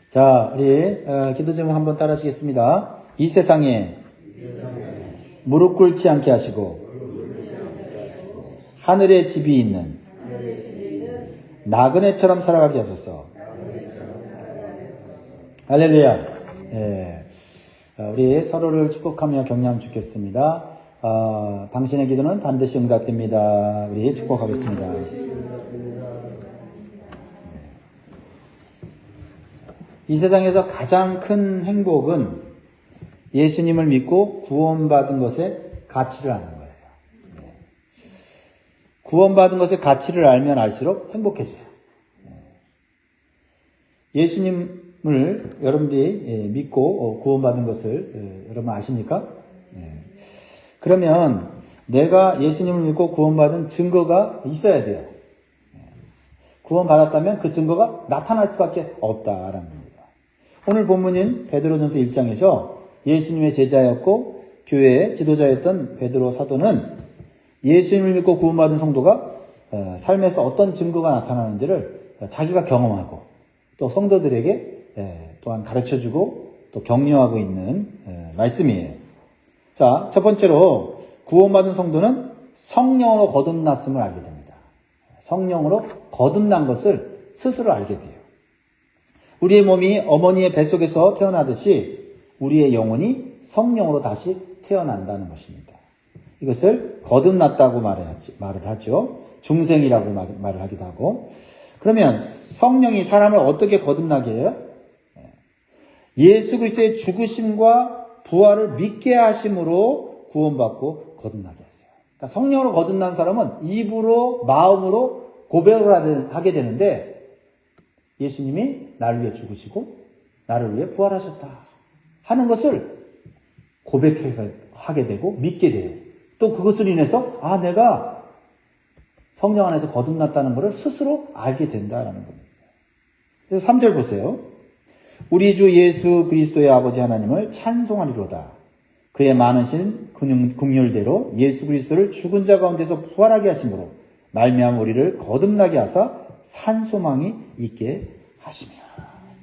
자, 우리 기도 제목 한번 따라 하시겠습니다. 이 세상에 무릎 꿇지 않게 하시고 하늘에 집이 있는 나그네처럼 살아가게 하소서. 할렐루야. 예. 우리 서로를 축복하며 격려하면 좋겠습니다. 당신의 기도는 반드시 응답됩니다. 우리 축복하겠습니다. 이 세상에서 가장 큰 행복은 예수님을 믿고 구원받은 것의 가치를 아는 거예요. 구원받은 것의 가치를 알면 알수록 행복해져요. 예수님을 여러분들이 믿고 구원받은 것을 여러분 아십니까? 그러면 내가 예수님을 믿고 구원받은 증거가 있어야 돼요. 구원받았다면 그 증거가 나타날 수밖에 없다라는 겁니다. 오늘 본문인 베드로전서 1장에서 예수님의 제자였고 교회의 지도자였던 베드로 사도는 예수님을 믿고 구원받은 성도가 삶에서 어떤 증거가 나타나는지를 자기가 경험하고 또 성도들에게 또한 가르쳐주고 또 격려하고 있는 말씀이에요. 자, 첫 번째로 구원받은 성도는 성령으로 거듭났음을 알게 됩니다. 성령으로 거듭난 것을 스스로 알게 돼요. 우리의 몸이 어머니의 뱃속에서 태어나듯이 우리의 영혼이 성령으로 다시 태어난다는 것입니다. 이것을 거듭났다고 말을 하죠. 중생이라고 말을 하기도 하고. 그러면 성령이 사람을 어떻게 거듭나게 해요? 예수 그리스도의 죽으심과 부활을 믿게 하심으로 구원받고 거듭나게 하세요. 그러니까 성령으로 거듭난 사람은 입으로 마음으로 고백을 하게 되는데 예수님이 나를 위해 죽으시고 나를 위해 부활하셨다 하는 것을 고백하게 되고 믿게 돼요. 또 그것을 인해서 내가 성령 안에서 거듭났다는 것을 스스로 알게 된다라는 겁니다. 그래서 3절 보세요. 우리 주 예수 그리스도의 아버지 하나님을 찬송하리로다. 그의 많으신 긍휼대로 예수 그리스도를 죽은 자 가운데서 부활하게 하심으로 말미암아 우리를 거듭나게 하사 산 소망이 있게 하시며.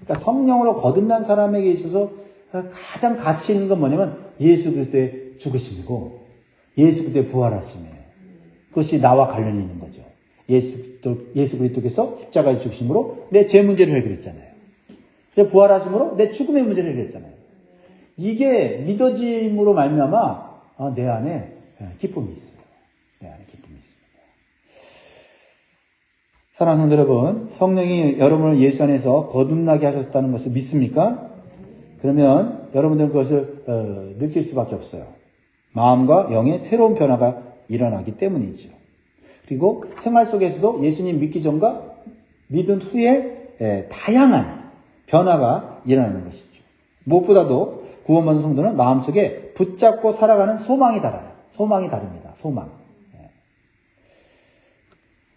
그러니까 성령으로 거듭난 사람에게 있어서 가장 가치 있는 건 뭐냐면 예수 그리스도의 죽으심이고 예수 그리스도의 부활하심이에요. 그것이 나와 관련이 있는 거죠. 예수 그리스도께서 십자가의 죽으심으로 내 죄 문제를 해결했잖아요. 부활하심으로 내 죽음의 문제를 해결했잖아요. 이게 믿어짐으로 말미암아 내 안에 기쁨이 있어요. 내 안에 기쁨이 있습니다. 사랑하는 성도 여러분, 성령이 여러분을 예수 안에서 거듭나게 하셨다는 것을 믿습니까? 그러면 여러분들은 그것을 느낄 수밖에 없어요. 마음과 영의 새로운 변화가 일어나기 때문이죠. 그리고 생활 속에서도 예수님 믿기 전과 믿은 후에 다양한 변화가 일어나는 것이죠. 무엇보다도 구원받은 성도는 마음속에 붙잡고 살아가는 소망이 달라요. 소망이 다릅니다. 소망.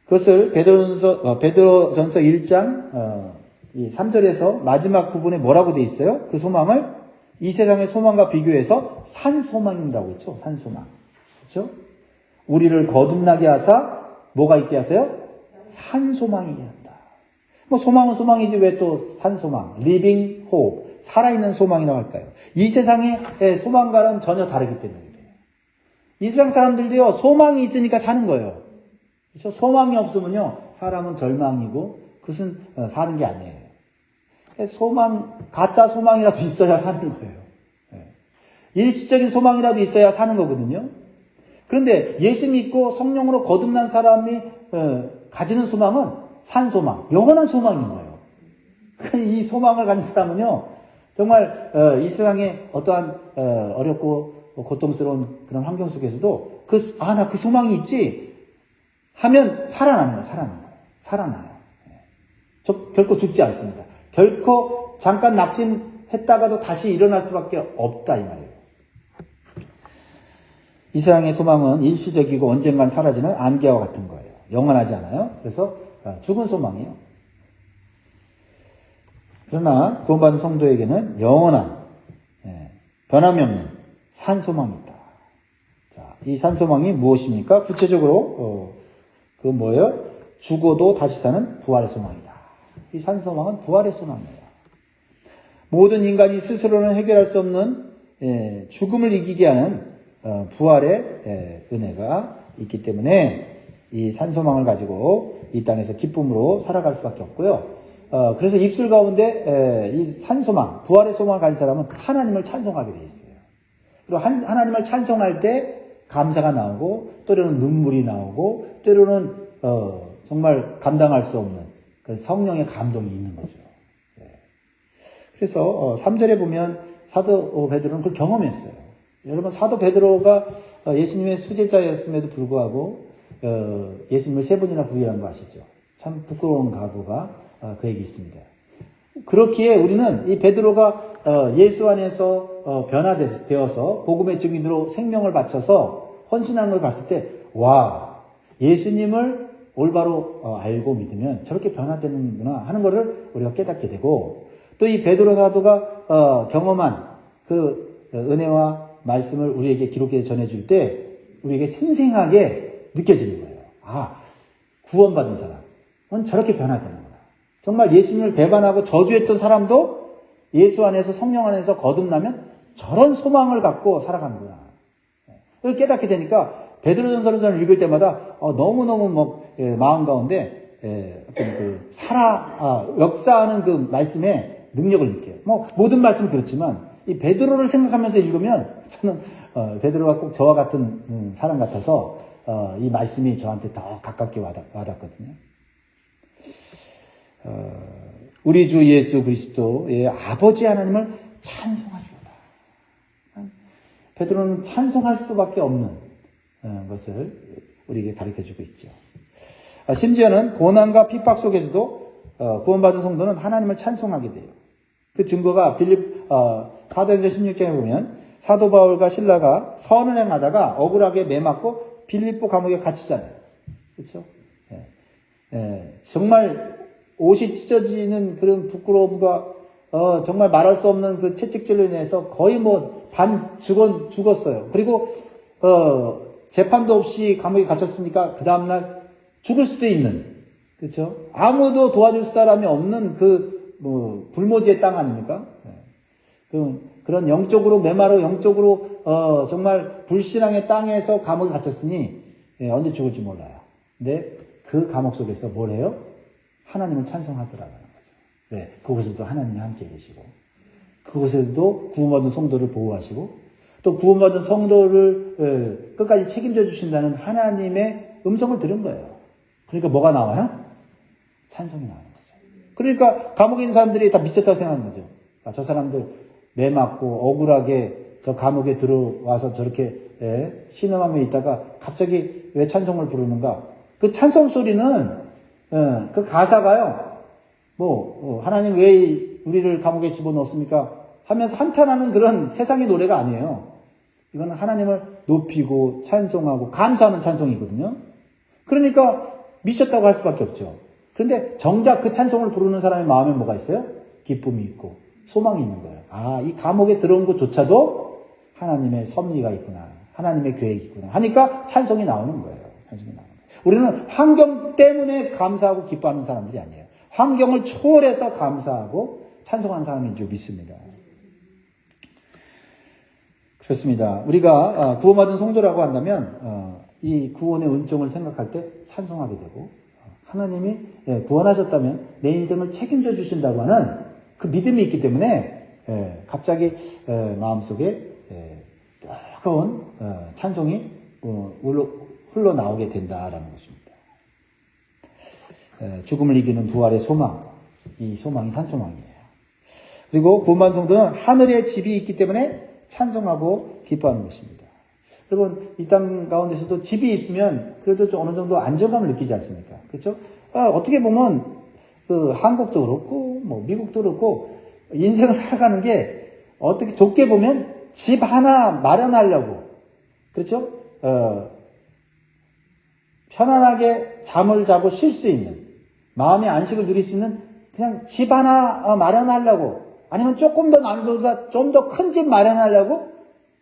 그것을 베드로전서 1장 3절에서 마지막 부분에 뭐라고 돼 있어요? 그 소망을 이 세상의 소망과 비교해서 산 소망이라고 했죠. 산 소망. 그렇죠? 우리를 거듭나게 하사 뭐가 있게 하세요? 산 소망이게 한다. 소망은 소망이지 왜 또 산 소망, living hope, 살아있는 소망이라고 할까요? 이 세상의 소망과는 전혀 다르기 때문에 그래요. 이 세상 사람들도요, 소망이 있으니까 사는 거예요. 그렇죠? 소망이 없으면요, 사람은 절망이고, 그것은 사는 게 아니에요. 가짜 소망이라도 있어야 사는 거예요. 일시적인 소망이라도 있어야 사는 거거든요. 그런데 예수 믿고 성령으로 거듭난 사람이 가지는 소망은 산 소망, 영원한 소망인 거예요. 이 소망을 가진 사람은요, 정말 이 세상에 어떠한 어렵고 고통스러운 그런 환경 속에서도 나 그 소망이 있지 하면 살아나는 거예요. 살아나요. 결코 죽지 않습니다. 결코 잠깐 낙심했다가도 다시 일어날 수밖에 없다 이 말이에요. 이 세상의 소망은 일시적이고 언젠간 사라지는 안개와 같은 거예요. 영원하지 않아요. 그래서 죽은 소망이에요. 그러나 구원받은 성도에게는 영원한 변함이 없는 산 소망이 있다. 자, 이 산 소망이 무엇입니까? 구체적으로 그건 뭐예요? 죽어도 다시 사는 부활의 소망이다. 이 산 소망은 부활의 소망이에요. 모든 인간이 스스로는 해결할 수 없는 죽음을 이기게 하는 부활의 은혜가 있기 때문에 이 산소망을 가지고 이 땅에서 기쁨으로 살아갈 수밖에 없고요. 그래서 입술 가운데 이 산소망, 부활의 소망을 가진 사람은 하나님을 찬송하게 돼 있어요. 그리고 하나님을 찬송할 때 감사가 나오고, 때로는 눈물이 나오고, 때로는 정말 감당할 수 없는 그 성령의 감동이 있는 거죠. 그래서 3절에 보면 사도 베드로는 그걸 경험했어요. 여러분, 사도 베드로가 예수님의 수제자였음에도 불구하고 예수님을 3번이나 부인한 거 아시죠? 참 부끄러운 각오가 그에게 있습니다. 그렇기에 우리는 이 베드로가 예수 안에서 변화되어서 복음의 증인으로 생명을 바쳐서 헌신하는 걸 봤을 때, 와, 예수님을 올바로 알고 믿으면 저렇게 변화되는구나 하는 것을 우리가 깨닫게 되고, 또 이 베드로 사도가 경험한 그 은혜와 말씀을 우리에게 기록해 전해줄 때 우리에게 생생하게 느껴지는 거예요. 아, 구원받은 사람은 저렇게 변화되는구나. 정말 예수님을 배반하고 저주했던 사람도 예수 안에서, 성령 안에서 거듭나면 저런 소망을 갖고 살아가는구나. 그걸 깨닫게 되니까 베드로전서를 저는 읽을 때마다 너무너무 마음 가운데 어떤 그 역사하는 그 말씀에 능력을 느껴요. 모든 말씀은 그렇지만 이 베드로를 생각하면서 읽으면 저는 베드로가 꼭 저와 같은 사람 같아서 이 말씀이 저한테 더 가깝게 와닿거든요. 우리 주 예수 그리스도의 아버지 하나님을 찬송하리로다. 베드로는 찬송할 수밖에 없는 것을 우리에게 가르쳐주고 있죠. 심지어는 고난과 핍박 속에서도 구원받은 성도는 하나님을 찬송하게 돼요. 그 증거가 사도행전 16장에 보면 사도 바울과 실라가 선을 행하다가 억울하게 매맞고 빌립보 감옥에 갇히잖아요. 그렇죠? 정말 옷이 찢어지는 그런 부끄러움과 정말 말할 수 없는 그 채찍질로 인해서 거의 반 죽었어요. 그리고 재판도 없이 감옥에 gat혔으니까 그 다음날 죽을 수도 있는, 그렇죠? 아무도 도와줄 사람이 없는 불모지의 땅 아닙니까? 그런 영적으로 메마로 영적으로 정말 불신앙의 땅에서 감옥에 갇혔으니 언제 죽을지 몰라요. 근데 그 감옥 속에서 뭘 해요? 하나님을 찬송하더라라는 거죠. 왜? 그곳에도 하나님이 함께 계시고, 그곳에도 구원받은 성도를 보호하시고, 또 구원받은 성도를 끝까지 책임져 주신다는 하나님의 음성을 들은 거예요. 그러니까 뭐가 나와요? 찬송이 나오는 거죠. 그러니까 감옥에 있는 사람들이 다 미쳤다고 생각하는 거죠. 저 사람들 매 맞고 억울하게 저 감옥에 들어와서 저렇게 신음하며 있다가 갑자기 왜 찬송을 부르는가? 그 찬송 소리는 그 가사가요. 하나님 왜 우리를 감옥에 집어넣었습니까? 하면서 한탄하는 그런 세상의 노래가 아니에요. 이거는 하나님을 높이고 찬송하고 감사하는 찬송이거든요. 그러니까 미쳤다고 할 수밖에 없죠. 그런데 정작 그 찬송을 부르는 사람의 마음에 뭐가 있어요? 기쁨이 있고 소망이 있는 거예요. 아, 이 감옥에 들어온 것조차도 하나님의 섭리가 있구나. 하나님의 계획이 있구나. 하니까 찬송이 나오는 거예요. 찬송이 나오는 거예요. 우리는 환경 때문에 감사하고 기뻐하는 사람들이 아니에요. 환경을 초월해서 감사하고 찬송하는 사람인 줄 믿습니다. 그렇습니다. 우리가 구원받은 성도라고 한다면 이 구원의 은총을 생각할 때 찬송하게 되고, 하나님이 구원하셨다면 내 인생을 책임져 주신다고 하는 그 믿음이 있기 때문에 갑자기 마음속에 뜨거운 찬송이 흘러나오게 된다라는 것입니다. 죽음을 이기는 부활의 소망, 이 소망이 산소망이에요. 그리고 구원받은 성도는 하늘에 집이 있기 때문에 찬송하고 기뻐하는 것입니다. 여러분, 이 땅 가운데서도 집이 있으면 그래도 좀 어느 정도 안정감을 느끼지 않습니까? 그렇죠? 어떻게 보면 한국도 그렇고 미국도 그렇고 인생을 살아가는 게 어떻게 좋게 보면 집 하나 마련하려고, 그렇죠? 편안하게 잠을 자고 쉴 수 있는, 마음의 안식을 누릴 수 있는 그냥 집 하나 마련하려고, 아니면 조금 더 나은 것보다 좀 더 큰 집 마련하려고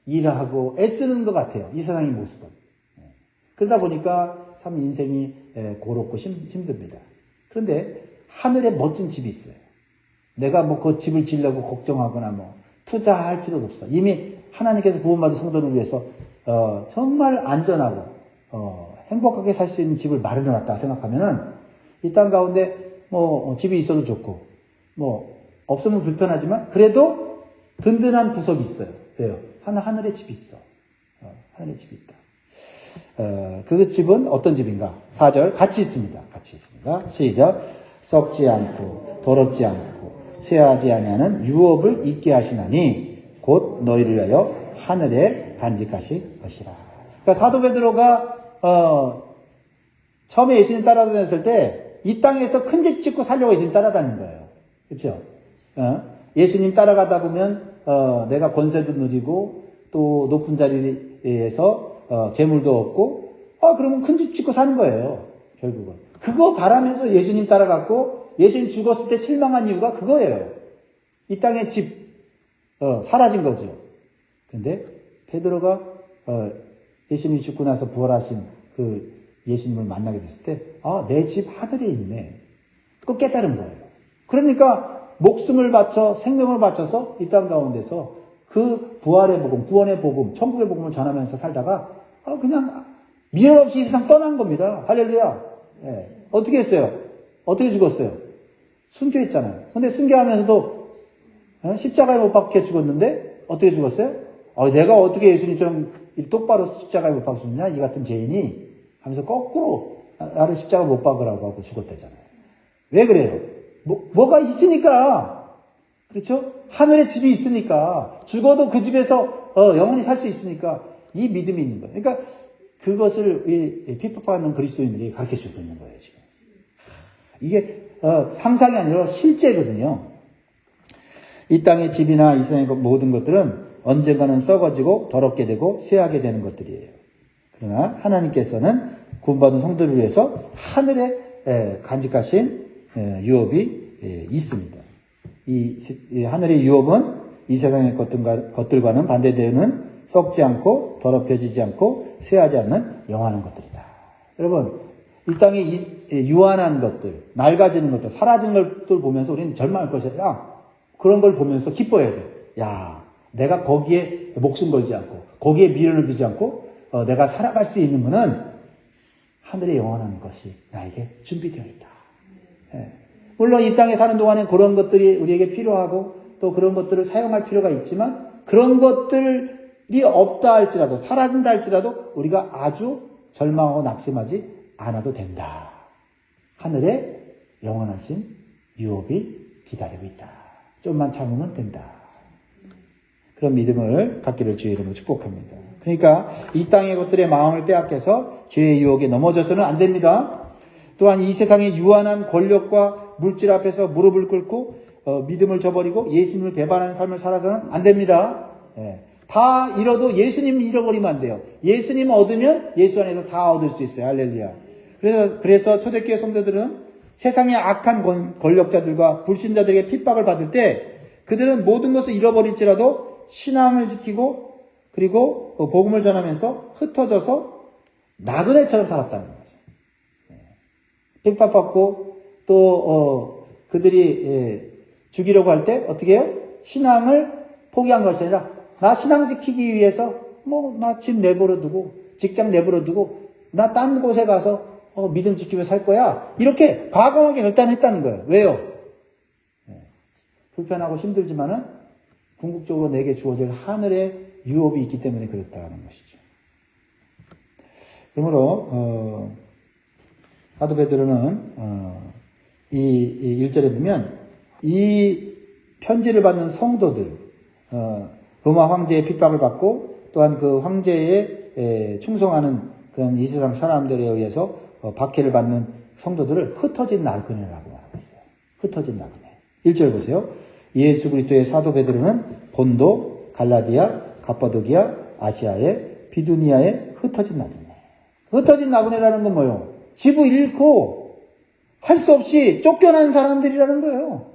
일하고 애쓰는 것 같아요. 이 세상의 모습은. 그러다 보니까 참 인생이 고롭고 힘듭니다. 그런데 하늘에 멋진 집이 있어요. 내가 뭐 그 집을 지으려고 걱정하거나 뭐 투자할 필요도 없어. 이미 하나님께서 구원받은 성도를 위해서 정말 안전하고 행복하게 살 수 있는 집을 마련해 놨다 생각하면은 이 땅 가운데 뭐 집이 있어도 좋고 뭐 없으면 불편하지만 그래도 든든한 구석이 있어요. 왜요? 하늘에 집이 있어. 하늘에 집이 있다. 그 집은 어떤 집인가? 4절 같이 있습니다. 같이 있습니다. 시작. 썩지 않고 더럽지 않고 쇠하지 아니하는 유업을 있게 하시나니 곧 너희를 위하여 하늘에 간직하실 것이라. 그러니까 사도 베드로가 처음에 예수님 따라다녔을 때 이 땅에서 큰 집 짓고 살려고 예수님 따라다닌 거예요. 그렇죠? 예수님 따라가다 보면 내가 권세도 누리고 또 높은 자리에서 재물도 얻고 그러면 큰 집 짓고 사는 거예요. 결국은. 그거 바라면서 예수님 따라갔고 예수님 죽었을 때 실망한 이유가 그거예요. 이 땅의 집 사라진 거죠. 근데 베드로가 예수님이 죽고 나서 부활하신 그 예수님을 만나게 됐을 때 내 집 하늘에 있네. 그거 깨달은 거예요. 그러니까 목숨을 바쳐 생명을 바쳐서 이 땅 가운데서 그 부활의 복음, 구원의 복음, 천국의 복음을 전하면서 살다가 그냥 미련 없이 이 세상 떠난 겁니다. 할렐루야. 예. 어떻게 했어요? 어떻게 죽었어요? 순교했잖아요. 근데 순교하면서도 십자가에 못 박혀 죽었는데 어떻게 죽었어요? 내가 어떻게 예수님처럼 똑바로 십자가에 못 박혀 죽냐? 이 같은 죄인이 하면서 거꾸로 나를 십자가 못 박으라고 하고 죽었다잖아요. 왜 그래요? 뭐가 있으니까. 그렇죠? 하늘에 집이 있으니까. 죽어도 그 집에서 영원히 살 수 있으니까 이 믿음이 있는 거예요. 그러니까 그것을 핍박받는 그리스도인들이 가르쳐 주고 있는 거예요, 지금. 이게 상상이 아니라 실제거든요. 이 땅의 집이나 이 세상의 모든 것들은 언젠가는 썩어지고 더럽게 되고 쇠하게 되는 것들이에요. 그러나 하나님께서는 구원받은 성도를 위해서 하늘에 간직하신 유업이 있습니다. 이 하늘의 유업은 이 세상의 것들과는 반대되는 썩지 않고 더럽혀지지 않고 쇠하지 않는 영원한 것들이다. 여러분, 이 땅에 유한한 것들, 낡아지는 것들, 사라지는 것들 보면서 우리는 절망할 것이야. 그런 걸 보면서 기뻐해야 돼. 내가 거기에 목숨 걸지 않고 거기에 미련을 두지 않고 내가 살아갈 수 있는 것은 하늘의 영원한 것이 나에게 준비되어 있다. 예. 물론 이 땅에 사는 동안에 그런 것들이 우리에게 필요하고 또 그런 것들을 사용할 필요가 있지만 그런 것들이 없다 할지라도 사라진다 할지라도 우리가 아주 절망하고 낙심하지 않아도 된다. 하늘에 영원하신 유업이 기다리고 있다. 좀만 참으면 된다. 그런 믿음을 갖기를 주의 이름으로 축복합니다. 그러니까 이 땅의 것들의 마음을 빼앗겨서 죄의 유혹에 넘어져서는 안 됩니다. 또한 이 세상의 유한한 권력과 물질 앞에서 무릎을 꿇고 믿음을 저버리고 예수님을 배반하는 삶을 살아서는 안 됩니다. 다 잃어도 예수님 잃어버리면 안 돼요. 예수님 얻으면 예수 안에서 다 얻을 수 있어요. 할렐루야. 그래서 초대교회 성도들은 세상의 악한 권력자들과 불신자들에게 핍박을 받을 때 그들은 모든 것을 잃어버릴지라도 신앙을 지키고 그리고 복음을 전하면서 흩어져서 나그네처럼 살았다는 거죠. 핍박받고 또 그들이 죽이려고 할 때 어떻게 해요? 신앙을 포기한 것이 아니라 나 신앙 지키기 위해서 나 집 내버려 두고 직장 내버려 두고 나 딴 곳에 가서 믿음 지키며 살 거야. 이렇게 과감하게 결단했다는 거예요. 왜요? 불편하고 힘들지만은 궁극적으로 내게 주어질 하늘의 유업이 있기 때문에 그렇다는 것이죠. 그러므로 사도 베드로는 이 1절에 보면 이 편지를 받는 성도들 로마 황제의 핍박을 받고 또한 그 황제에 충성하는 그런 이 세상 사람들에 의해서 박해를 받는 성도들을 흩어진 나그네라고 말하고 있어요. 흩어진 나그네. 1절 보세요. 예수 그리스도의 사도 베드로는 본도, 갈라디아, 갑바도기아, 아시아의 비두니아에 흩어진 나그네. 흩어진 나그네라는 건 뭐예요? 집을 잃고 할 수 없이 쫓겨난 사람들이라는 거예요.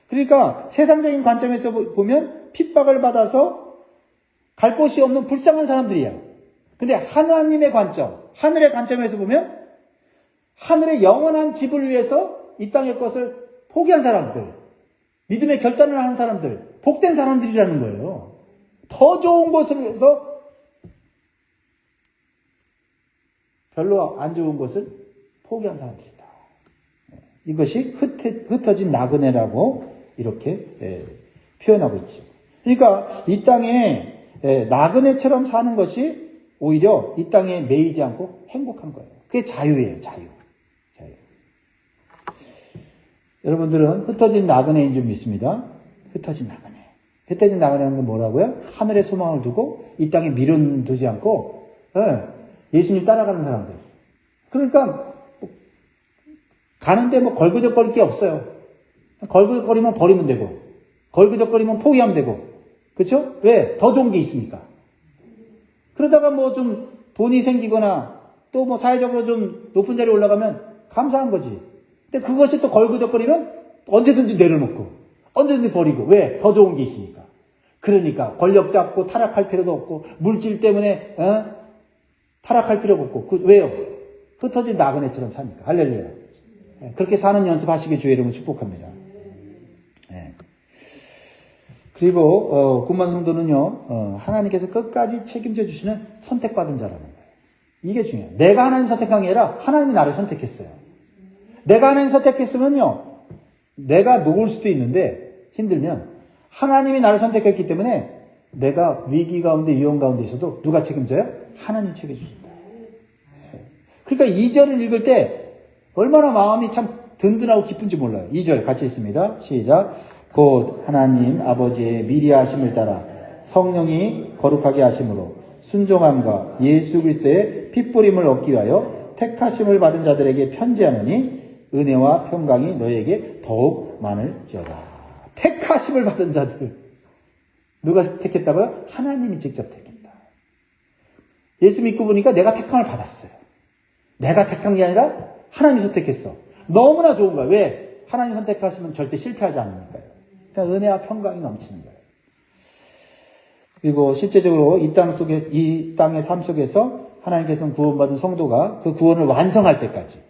그러니까 세상적인 관점에서 보면 핍박을 받아서 갈 곳이 없는 불쌍한 사람들이야. 근데 하나님의 관점, 하늘의 관점에서 보면 하늘의 영원한 집을 위해서 이 땅의 것을 포기한 사람들. 믿음의 결단을 하는 사람들, 복된 사람들이라는 거예요. 더 좋은 것을 위해서 별로 안 좋은 것을 포기한 사람들이다. 이것이 흩어진 나그네라고 이렇게 표현하고 있죠. 그러니까 이 땅에 나그네처럼 사는 것이 오히려 이 땅에 매이지 않고 행복한 거예요. 그게 자유예요, 자유. 여러분들은 흩어진 나그네인 줄 믿습니다. 흩어진 나그네. 흩어진 나그네는 건 뭐라고요? 하늘에 소망을 두고 이 땅에 미련 두지 않고 예수님 따라가는 사람들. 그러니까 가는데 뭐 걸그적거릴 게 없어요. 걸그적거리면 버리면 되고 걸그적거리면 포기하면 되고 그렇죠? 왜? 더 좋은 게 있으니까. 그러다가 뭐 좀 돈이 생기거나 또 뭐 사회적으로 좀 높은 자리에 올라가면 감사한 거지. 근데 그것이 또 걸그적거리면 언제든지 내려놓고 언제든지 버리고. 왜? 더 좋은 게 있으니까. 그러니까 권력 잡고 타락할 필요도 없고 물질 때문에 타락할 필요가 없고. 왜요? 흩어진 나그네처럼 사니까. 할렐루야. 그렇게 사는 연습하시길 주의 이름으로 축복합니다. 그리고 군만 성도는요, 하나님께서 끝까지 책임져 주시는 선택받은 자라는 거예요. 이게 중요해요. 내가 하나님 선택한 게 아니라 하나님이 나를 선택했어요. 내가 하나님 선택했으면요, 내가 놓을 수도 있는데 힘들면 하나님이 나를 선택했기 때문에 내가 위기 가운데 위험 가운데 있어도 누가 책임져요? 하나님 책임주신다. 그러니까 2절을 읽을 때 얼마나 마음이 참 든든하고 기쁜지 몰라요. 2절 같이 읽습니다. 시작. 곧 하나님 아버지의 미리 하심을 따라 성령이 거룩하게 하심으로 순종함과 예수 그리스도의 핏부림을 얻기 위하여 택하심을 받은 자들에게 편지하노니 은혜와 평강이 너에게 더욱 많을지어다. 택하심을 받은 자들. 누가 택했다고요? 하나님이 직접 택했다. 예수 믿고 보니까 내가 택함을 받았어요. 내가 택한 게 아니라 하나님이 선택했어. 너무나 좋은 거야. 왜? 하나님 선택하시면 절대 실패하지 않으니까요. 그러니까 은혜와 평강이 넘치는 거예요. 그리고 실제적으로 이 땅의 삶 속에서 하나님께서는 구원받은 성도가 그 구원을 완성할 때까지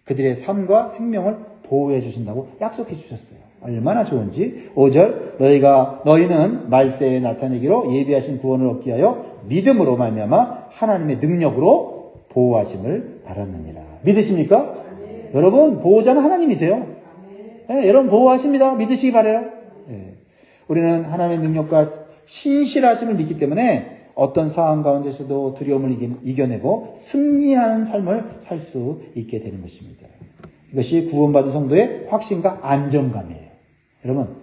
그들의 삶과 생명을 보호해 주신다고 약속해 주셨어요. 얼마나 좋은지. 5절 너희는 말세에 나타내기로 예비하신 구원을 얻기 위하여 믿음으로 말미암아 하나님의 능력으로 보호하심을 받았느니라. 믿으십니까? 네. 여러분 보호자는 하나님이세요. 네, 여러분 보호하십니다. 믿으시기 바라요. 네. 우리는 하나님의 능력과 신실하심을 믿기 때문에 어떤 상황 가운데서도 두려움을 이겨내고 승리하는 삶을 살 수 있게 되는 것입니다. 이것이 구원받은 성도의 확신과 안정감이에요. 여러분,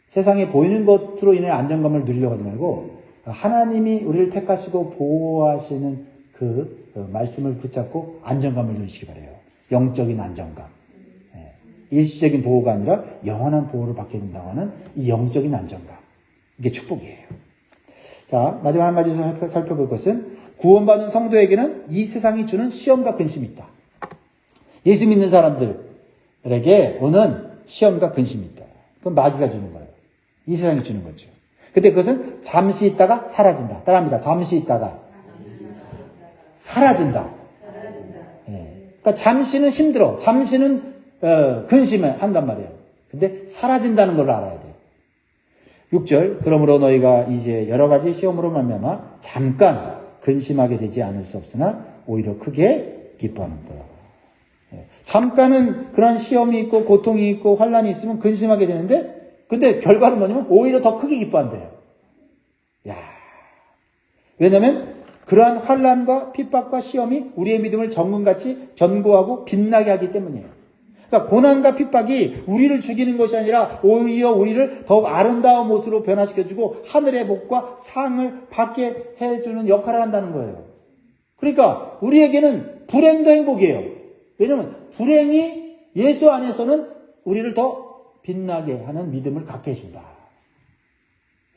세상에 보이는 것으로 인해 안정감을 누리려고 하지 말고 하나님이 우리를 택하시고 보호하시는 그 말씀을 붙잡고 안정감을 누리시기 바라요. 영적인 안정감. 일시적인 보호가 아니라 영원한 보호를 받게 된다고 하는 이 영적인 안정감. 이게 축복이에요. 자, 마지막 한 가지 살펴볼 것은 구원받은 성도에게는 이 세상이 주는 시험과 근심이 있다. 예수 믿는 사람들에게 오는 시험과 근심이 있다. 그건 마귀가 주는 거예요. 이 세상이 주는 거죠. 근데 그것은 잠시 있다가 사라진다. 따라합니다. 잠시 있다가 사라진다. 그러니까 잠시는 힘들어. 잠시는 근심을 한단 말이에요. 근데 사라진다는 걸 알아야 돼요. 6절 그러므로 너희가 이제 여러 가지 시험으로 말미암아 잠깐 근심하게 되지 않을 수 없으나 오히려 크게 기뻐하는도다. 잠깐은 그런 시험이 있고 고통이 있고 환란이 있으면 근심하게 되는데 근데 결과는 뭐냐면 오히려 더 크게 기뻐한대요. 야, 왜냐하면 그러한 환란과 핍박과 시험이 우리의 믿음을 정금같이 견고하고 빛나게 하기 때문이에요. 그러니까 고난과 핍박이 우리를 죽이는 것이 아니라 오히려 우리를 더욱 아름다운 모습으로 변화시켜주고 하늘의 복과 상을 받게 해주는 역할을 한다는 거예요. 그러니까 우리에게는 불행도 행복이에요. 왜냐하면 불행이 예수 안에서는 우리를 더 빛나게 하는 믿음을 갖게 해준다.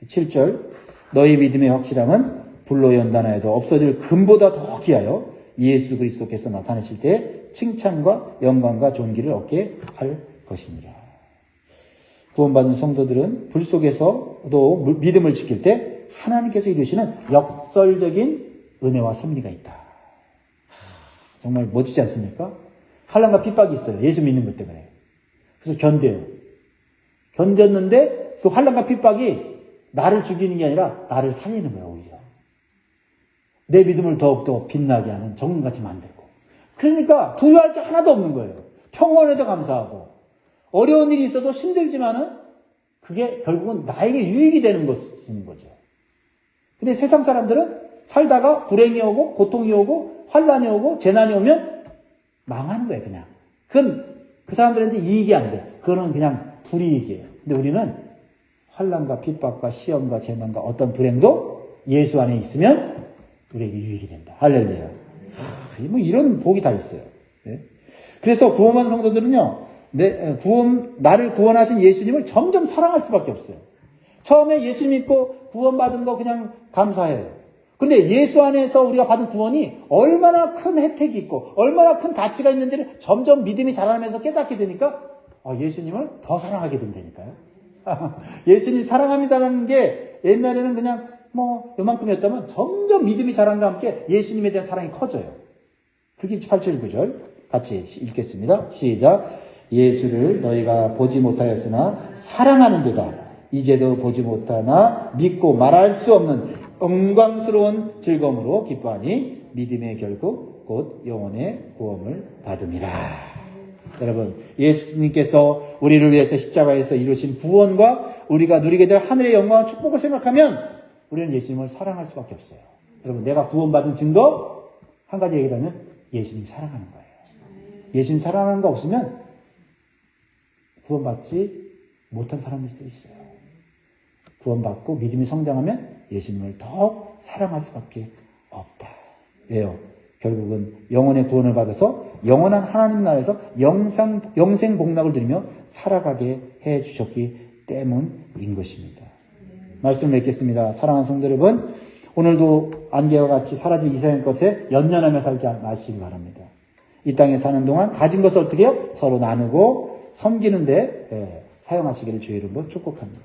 7절 너희 믿음의 확실함은 불로 연단하여도 없어질 금보다 더 귀하여 예수 그리스도께서 나타나실 때 칭찬과 영광과 존귀를 얻게 할 것이니라. 구원받은 성도들은 불 속에서도 믿음을 지킬 때 하나님께서 이루시는 역설적인 은혜와 섭리가 있다. 정말 멋지지 않습니까? 환난과 핍박이 있어요. 예수 믿는 것 때문에. 그래서 견뎌요. 견뎠는데 그 환난과 핍박이 나를 죽이는 게 아니라 나를 살리는 거야, 오히려. 내 믿음을 더욱더 빛나게 하는 정금같이 만들고. 그러니까 두려워할 게 하나도 없는 거예요. 평온에도 감사하고. 어려운 일이 있어도 힘들지만은 그게 결국은 나에게 유익이 되는 것인 거죠. 근데 세상 사람들은 살다가 불행이 오고 고통이 오고 환난이 오고 재난이 오면 망하는 거예요, 그냥. 그건 그 사람들한테 이익이 안 돼. 그거는 그냥 불이익이에요. 근데 우리는 환난과 핍박과 시험과 재난과 어떤 불행도 예수 안에 있으면 우리에게 유익이 된다. 할렐루야. 뭐 이런 복이 다 있어요. 네? 그래서 구원받은 성도들은요, 나를 구원하신 예수님을 점점 사랑할 수밖에 없어요. 처음에 예수 믿고 구원받은 거 그냥 감사해요. 근데 예수 안에서 우리가 받은 구원이 얼마나 큰 혜택이 있고 얼마나 큰 가치가 있는지를 점점 믿음이 자라면서 깨닫게 되니까 예수님을 더 사랑하게 된다니까요. 예수님 사랑합니다라는 게 옛날에는 그냥 요만큼이었다면 점점 믿음이 자란과 함께 예수님에 대한 사랑이 커져요. 그게 8절 9절 같이 읽겠습니다. 시작. 예수를 너희가 보지 못하였으나 사랑하는도다. 이제도 보지 못하나 믿고 말할 수 없는 영광스러운 즐거움으로 기뻐하니 믿음의 결국 곧 영혼의 구원을 받음이라. 여러분, 예수님께서 우리를 위해서 십자가에서 이루신 구원과 우리가 누리게 될 하늘의 영광과 축복을 생각하면 우리는 예수님을 사랑할 수밖에 없어요. 여러분, 내가 구원받은 증거 한 가지 얘기하면 예수님 사랑하는 거예요. 예수님 사랑하는 거 없으면 구원받지 못한 사람일 수도 있어요. 구원받고 믿음이 성장하면 예수님을 더욱 사랑할 수밖에 없다. 왜요? 결국은 영혼의 구원을 받아서 영원한 하나님 나라에서 영생 복락을 누리며 살아가게 해 주셨기 때문인 것입니다. 말씀을 맺겠습니다. 사랑하는 성도 여러분, 오늘도 안개와 같이 사라진 이생의 것에 연연하며 살지 마시기 바랍니다. 이 땅에 사는 동안 가진 것을 어떻게 해요? 서로 나누고 섬기는데 사용하시기를 주의 이름으로 축복합니다.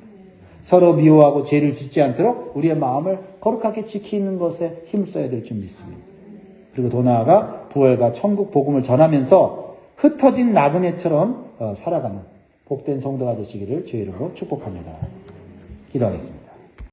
서로 미워하고 죄를 짓지 않도록 우리의 마음을 거룩하게 지키는 것에 힘써야 될 줄 믿습니다. 그리고 더 나아가 부활과 천국 복음을 전하면서 흩어진 나그네처럼 살아가는 복된 성도가 되시기를 주의 이름으로 축복합니다. 기도하겠습니다.